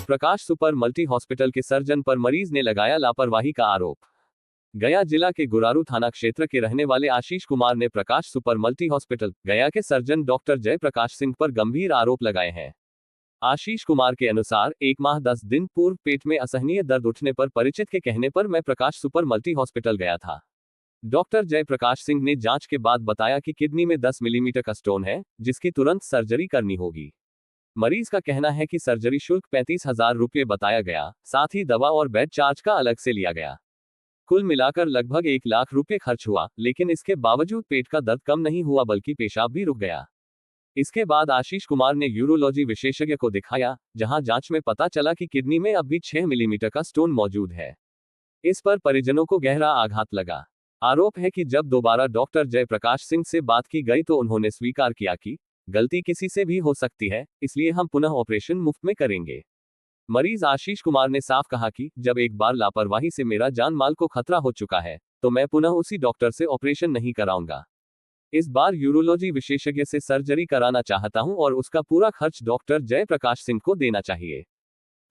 प्रकाश super multi hospital के surgeon पर मरीज ने लगाया लापरवाही का आरोप। गया जिला के गुरारू थाना क्षेत्र के रहने वाले आशीष कुमार ने प्रकाश सुपर मल्टी हॉस्पिटल गया के सर्जन डॉक्टर जयप्रकाश सिंह पर गंभीर आरोप लगाए हैं। आशीष कुमार के अनुसार 1 माह 10 दिन पूर्व पेट में असहनीय दर्द उठने पर परिचित के कहने पर मैं प्रकाश सुपर मल्टी हॉस्पिटल गया था। डॉक्टर जयप्रकाश सिंह ने जांच के बाद बताया कि किडनी में 10 मिलीमीटर का स्टोन है, जिसकी तुरंत सर्जरी करनी होगी। मरीज का कहना है कि सर्जरी शुल्क 35,000 रुपये बताया गया, साथ ही दवा और बेड चार्ज का अलग से लिया गया। कुल मिलाकर लगभग 1 लाख रुपये खर्च हुआ, लेकिन इसके बावजूद पेट का दर्द कम नहीं हुआ बल्कि पेशाब भी रुक गया। इसके बाद आशीष कुमार ने यूरोलॉजी विशेषज्ञ को दिखाया, जहां जांच में पता चला कि किडनी में अब भी 6 मिलीमीटर का स्टोन मौजूद है। इस पर परिजनों को गहरा आघात लगा। आरोप है कि जब दोबारा डॉक्टर जयप्रकाश सिंह से बात की गई तो उन्होंने स्वीकार किया कि गलती किसी से भी हो सकती है, इसलिए हम पुनः ऑपरेशन मुफ्त में करेंगे। मरीज आशीष कुमार ने साफ कहा कि जब एक बार लापरवाही से मेरा जान माल को खतरा हो चुका है, तो मैं पुनः उसी डॉक्टर से ऑपरेशन नहीं कराऊंगा। इस बार यूरोलॉजी विशेषज्ञ से सर्जरी कराना चाहता हूं और उसका पूरा खर्च डॉक्टर जयप्रकाश सिंह को देना चाहिए।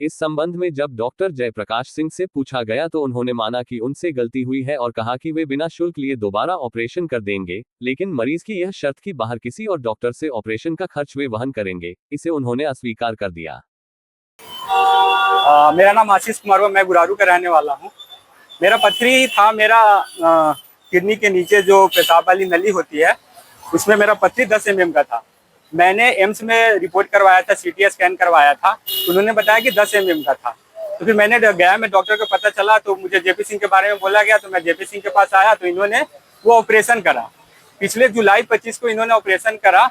इस संबंध में जब डॉक्टर जयप्रकाश सिंह से पूछा गया तो उन्होंने माना कि उनसे गलती हुई है और कहा कि वे बिना शुल्क लिए दोबारा ऑपरेशन कर देंगे, लेकिन मरीज की यह शर्त कि बाहर किसी और डॉक्टर से ऑपरेशन का खर्च वे वहन करेंगे, इसे उन्होंने अस्वीकार कर दिया। मेरा नाम आशीष कुमार, मैं गुरारू का रहने वाला हूँ। मेरा पथरी था, मेरा किडनी के नीचे जो पेशाब वाली नली होती है उसमें मेरा पथरी 10 mm का था। मैंने एम्स में रिपोर्ट करवाया था, CT स्कैन करवाया था, उन्होंने बताया कि 10 mm का था। तो फिर मैंने गया, मैं डॉक्टर को पता चला तो मुझे JP सिंह के बारे में बोला गया, तो मैं JP सिंह के पास आया तो इन्होंने वो ऑपरेशन करा। पिछले जुलाई 25 को इन्होंने ऑपरेशन करा।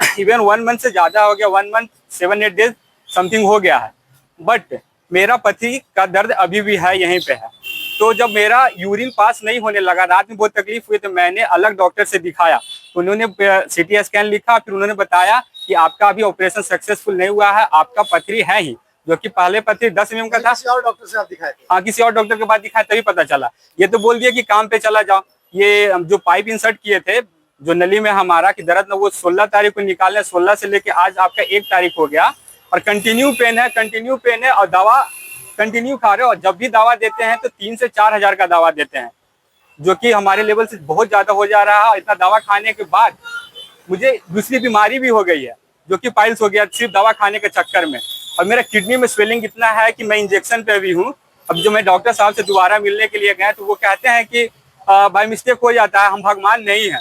इवन 1 मंथ से ज़्यादा हो गया, 1 मंथ 7-8 डेज समथिंग हो गया है, बट मेरा पथरी का दर्द अभी भी है, यहीं पे है। तो जब मेरा यूरिन पास नहीं होने लगा, रात में बहुत तकलीफ हुई, तो मैंने अलग डॉक्टर से दिखाया। उन्होंने CT स्कैन लिखा, फिर उन्होंने बताया कि आपका अभी ऑपरेशन सक्सेसफुल नहीं हुआ है, आपका पथरी है ही, जो कि पहले पथरी 10 mm का था। किसी और डॉक्टर से आप दिखाए थे? हाँ, किसी और डॉक्टर के पास दिखाया तभी पता चला। ये तो बोल दिया कि काम पे चला जाओ। ये जो पाइप इंसर्ट किए थे जो नली में हमारा कि दर्द न, वो 16 तारीख को निकाले, 16 से लेके आज आपका 1 तारीख हो गया और कंटिन्यू पेन है और दवा कंटिन्यू खा रहे हो। और जब भी दवा देते हैं तो 3 से 4 हज़ार का दवा देते हैं, जो कि हमारे लेवल से बहुत ज़्यादा हो जा रहा है। इतना दवा खाने के बाद मुझे दूसरी बीमारी भी हो गई है, जो कि पाइल्स हो गया, सिर्फ दवा खाने के चक्कर में। और मेरा किडनी में स्वेलिंग इतना है कि मैं इंजेक्शन पे भी हूँ। अब जो मैं डॉक्टर साहब से दोबारा मिलने के लिए गए तो वो कहते हैं कि बाय मिस्टेक हो जाता है, हम भगवान नहीं है।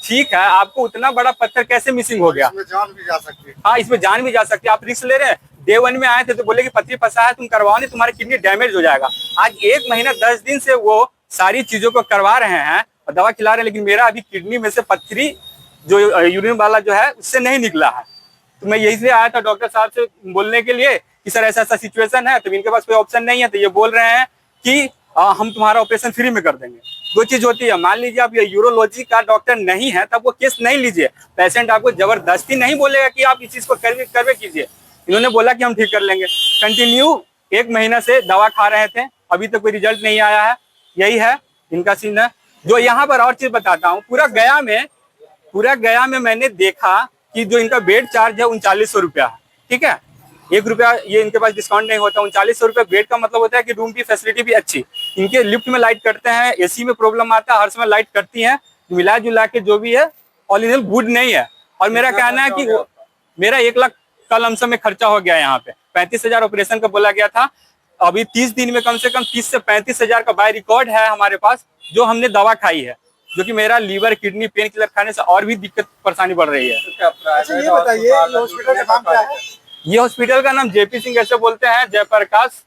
ठीक है, आपको उतना बड़ा पत्थर कैसे मिसिंग हो गया? इसमें जान भी जा सकती है। हाँ, इसमें जान भी जा सकती है। आप रिस्क ले रहे हैं। Day 1 में आए थे तो बोले कि पथरी फंसा है, तुम करवाओ नहीं, तुम्हारी किडनी डैमेज हो जाएगा। आज 1 महीना 10 दिन से वो सारी चीजों को करवा रहे हैं और दवा खिला रहे हैं, लेकिन मेरा अभी किडनी में से पथरी जो यूरिन वाला जो है उससे नहीं निकला है। तो मैं यही से आया था डॉक्टर साहब से बोलने के लिए कि सर ऐसा ऐसा सिचुएशन है, तो इनके पास कोई ऑप्शन नहीं है। तो ये बोल रहे हैं कि हम तुम्हारा ऑपरेशन फ्री में कर देंगे। दो चीज होती है, मान लीजिए आप ये यूरोलॉजी का डॉक्टर नहीं है तब वो केस नहीं लीजिए। पेशेंट आपको जबरदस्ती नहीं बोलेगा कि आप इस चीज को करवे कीजिए। इन्होंने बोला कि हम ठीक कर लेंगे। कंटिन्यू 1 महीना से दवा खा रहे थे, अभी तक कोई रिजल्ट नहीं आया है। यही है इनका सीन है। जो यहाँ पर और चीज बताता हूँ, पूरा गया में मैंने देखा कि जो इनका बेड चार्ज है 3900 रुपया है। ठीक है, 1 रुपया ये इनके पास डिस्काउंट नहीं होता। 3900 रुपया बेड का मतलब होता है कि रूम की फैसिलिटी भी अच्छी। इनके लिफ्ट में लाइट करते हैं, AC में प्रॉब्लम आता है, हर समय लाइट करती है। मिला जुला के जो भी है ऑल इन ऑल गुड नहीं है। और मेरा कहना है कि मेरा 1 लाख का लमसम में खर्चा हो गया। यहाँ पे 35,000 ऑपरेशन का बोला गया था। अभी 30 दिन में कम से कम 30 से 35,000 का बाय रिकॉर्ड है हमारे पास, जो हमने दवा खाई है, जो कि मेरा लीवर किडनी पेन किलर खाने से और भी दिक्कत परेशानी बढ़ रही है। अच्छा ये बताइए, हॉस्पिटल का नाम क्या है? ये हॉस्पिटल का नाम JP सिंह ऐसे बोलते हैं, जयप्रकाश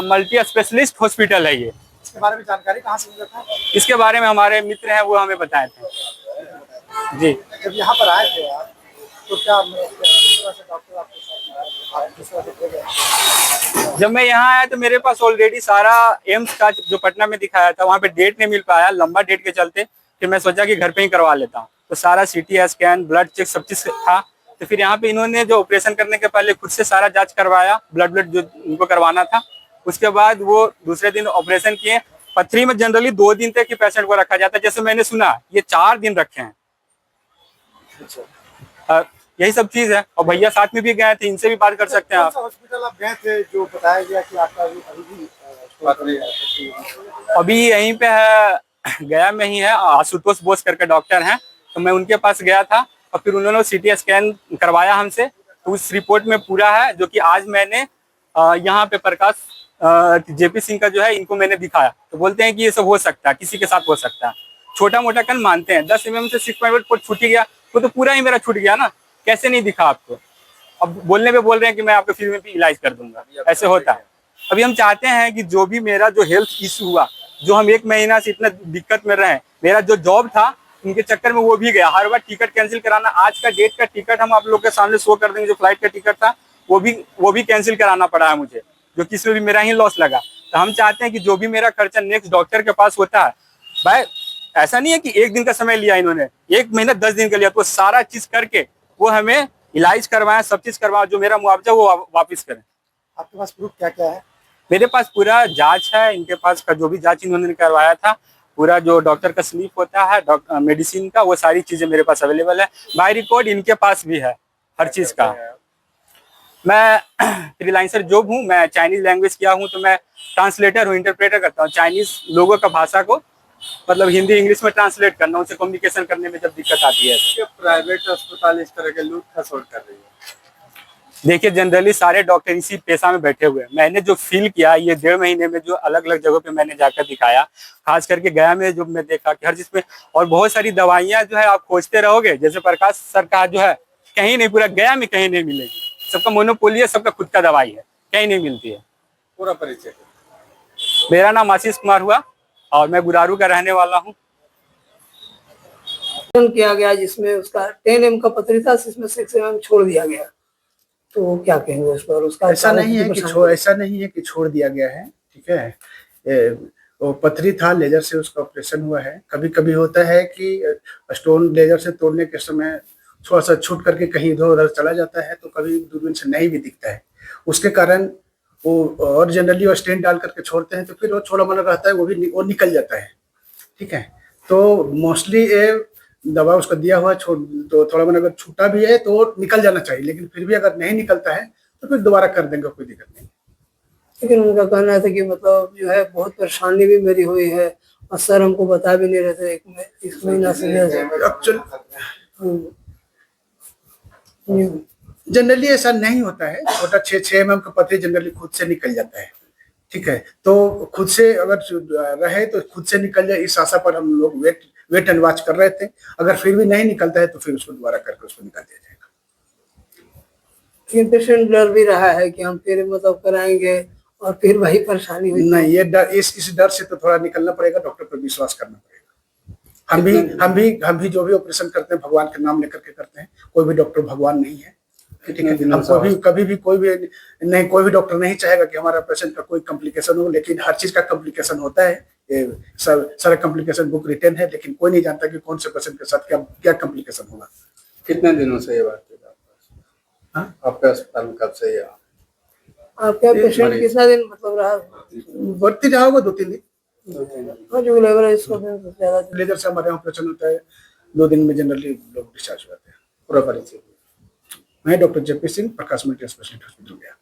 मल्टी स्पेशलिस्ट हॉस्पिटल है। ये इसके बारे में जानकारी कहाँ से मिला था? इसके बारे में हमारे मित्र हैं, वो हमें बताए थे जी। जब यहाँ पर आए थे आप तो क्या किस तरह से डॉक्टर आपके साथ आप किस तरह से थे गए? जब मैं यहाँ आया तो मेरे पास ऑलरेडी सारा एम्स का जो पटना में दिखाया था, वहाँ पे डेट नहीं मिल पाया, लंबा डेट के चलते फिर मैं सोचा कि घर पे ही करवा लेता हूँ। तो सारा CT स्कैन, ब्लड चेक सब चीज़ था। तो फिर यहाँ पे इन्होंने जो ऑपरेशन करने के पहले खुद से सारा जांच करवाया, ब्लड जो उनको करवाना था। उसके बाद वो दूसरे दिन ऑपरेशन किए। पथरी में जनरली 2 दिन तक ही पेशेंट को रखा जाता है, जैसे मैंने सुना ये 4 दिन रखे हैं। यही सब चीज है। और भैया साथ में भी गए थे, इनसे भी बात कर सकते हैं कौन आप। सा हॉस्पिटल आप गए थे जो बताया गया कि आपका अभी भी पथरी है? अभी यहीं पे है, गया में ही है, आशुतोष बोस करके डॉक्टर हैं, तो मैं उनके पास गया था और फिर उन्होंने सीटी स्कैन करवाया हमसे, तो उस रिपोर्ट में पूरा है, जो कि आज मैंने यहाँ पे प्रकाश जेपी सिंह का जो है इनको मैंने दिखाया, तो बोलते हैं कि ये सब हो सकता है, किसी के साथ हो सकता है। छोटा मोटा कन मानते हैं, 10 mm से 6.8 छूट गया, वो तो पूरा ही मेरा छूट गया ना, कैसे नहीं दिखा आपको। अब बोलने पे बोल रहे हैं कि मैं आपको फ्री में भी इलाज कर दूंगा, ऐसे होता है। अभी हम चाहते हैं कि जो भी मेरा जो हेल्थ इशू हुआ, जो हम 1 महीना से इतना दिक्कत में रहे, मेरा जो जॉब था उनके चक्कर में वो भी गया। हर बार टिकट कैंसिल कराना, आज का डेट का टिकट हम आप लोग के सामने शो कर देंगे, जो फ्लाइट का टिकट था वो भी कैंसिल कराना पड़ा है मुझे, जो कि इसमें भी मेरा ही लॉस लगा। तो हम चाहते हैं कि जो भी मेरा खर्चा नेक्स्ट डॉक्टर के पास होता है, भाई ऐसा नहीं है कि 1 दिन का समय लिया इन्होंने, 1 महीना 10 दिन का लिया, तो सारा चीज करके वो हमें इलाज करवाएं, सब चीज करवाएं, जो मेरा मुआवजा वो वापस करें। आपके पास प्रूफ क्या क्या है? मेरे पास पूरा जांच है, इनके पास का जो भी जांच इन्होंने करवाया था, पूरा जो डॉक्टर का स्लिप होता है मेडिसिन का, वो सारी चीजें मेरे पास अवेलेबल है। बाय रिकॉर्ड इनके पास भी है हर चीज का। मैं फ्रीलांसर जॉब हूँ, मैं चाइनीज लैंग्वेज किया हूँ, तो मैं ट्रांसलेटर हूँ, इंटरप्रेटर करता हूँ। चाइनीज लोगों का भाषा को मतलब हिंदी इंग्लिश में ट्रांसलेट करना, उनसे कम्युनिकेशन करने में जब दिक्कत आती है। प्राइवेट अस्पताल इस तरह के लूट खसोट कर रही है? देखिए, जनरली सारे डॉक्टर इसी पेशा में बैठे हुए हैं। मैंने जो फील किया ये 1.5 महीने में, जो अलग अलग जगहों पे मैंने जाकर दिखाया, खास करके गया में जो मैं देखा कि हर चीज में, और बहुत सारी दवाइयां जो है आप खोजते रहोगे, जैसे प्रकाश सर का जो है कहीं नहीं, पूरा गया में कहीं नहीं मिलेगी, सबका मोनोपोली है, सबका खुद का दवाई है, कहीं नहीं मिलती है। पूरा परिचय? मेरा नाम आशीष कुमार हुआ और मैं गुरारू का रहने वाला हूँ। किया गया जिसमें उसका 10 mm का पथरी था, जिसमें 6 mm छोड़ दिया गया, तो क्या कहेंगे उस पर? उसका ऐसा नहीं है कि छोड़ दिया गया है, ठीक है। वो पथरी था, लेजर से उसका ऑपरेशन हुआ है। कभी कभी होता है कि स्टोन लेजर से तोड़ने के समय थोड़ा सा छूट करके कहीं इधर उधर चला जाता है, तो कभी दूरबीन से नहीं भी दिखता है, उसके कारण वो, और जनरली वो स्टेंट डाल करके छोड़ते हैं, तो फिर वो छोड़ा मोड़ा रहता है, वो निकल जाता है, ठीक है। तो मोस्टली ये दवा उसको दिया हुआ तो थोड़ा मोड़ा अगर छूटा भी है तो निकल जाना चाहिए, लेकिन फिर भी अगर नहीं निकलता है तो फिर दोबारा कर देंगे, कोई दिक्कत नहीं। लेकिन उनका कहना था कि मतलब जो है बहुत परेशानी भी मेरी हुई है, और सर हमको बता भी नहीं रहे थे 1 महीना से। जनरली ऐसा नहीं होता है, छोटा 6 mm का पथरी जनरली खुद से निकल जाता है, ठीक है। तो खुद से अगर रहे तो खुद से निकल जाए, इस आशा पर हम लोग वेट एंड वॉच कर रहे थे। अगर फिर भी नहीं निकलता है तो फिर उसको दोबारा करके उसको निकाल दिया जाएगा। लेकिन पेशेंट डर भी रहा है कि हम फिर मतलब कराएंगे और फिर वही परेशानी हुई। नहीं, ये डर, इस डर से तो थोड़ा निकलना पड़ेगा, डॉक्टर पर विश्वास करना पड़ेगा। हम भी जो भी ऑपरेशन करते हैं भगवान के नाम लेकर के करते हैं, कोई भी डॉक्टर भगवान नहीं है, ठीक है। हम कभी भी कोई भी डॉक्टर नहीं चाहेगा कि हमारा पेशेंट का कोई कॉम्प्लिकेशन हो, लेकिन हर चीज का कॉम्प्लिकेशन होता है। सारा कॉम्प्लिकेशन बुक रिटर्न है, लेकिन कोई नहीं जानता कि कौन से पेशेंट के साथ क्या कॉम्प्लिकेशन होगा। कितने दिनों से ये बात है आपके अस्पताल में? कब से ये आपका पेशेंट कितना दिन मतलब रहा? बढ़ती रहा होगा 2-3 दिन। जो लेबर है इसको ज्यादा लेजर से हमारे यहाँ ऑपरेशन होता है, 2 दिन में जनरली लोग डिस्चार्ज हो जाते हैं। पूरा परिचय, मैं डॉक्टर जेपी सिंह, प्रकाश मल्टी स्पेशलिटी हॉस्पिटल गया।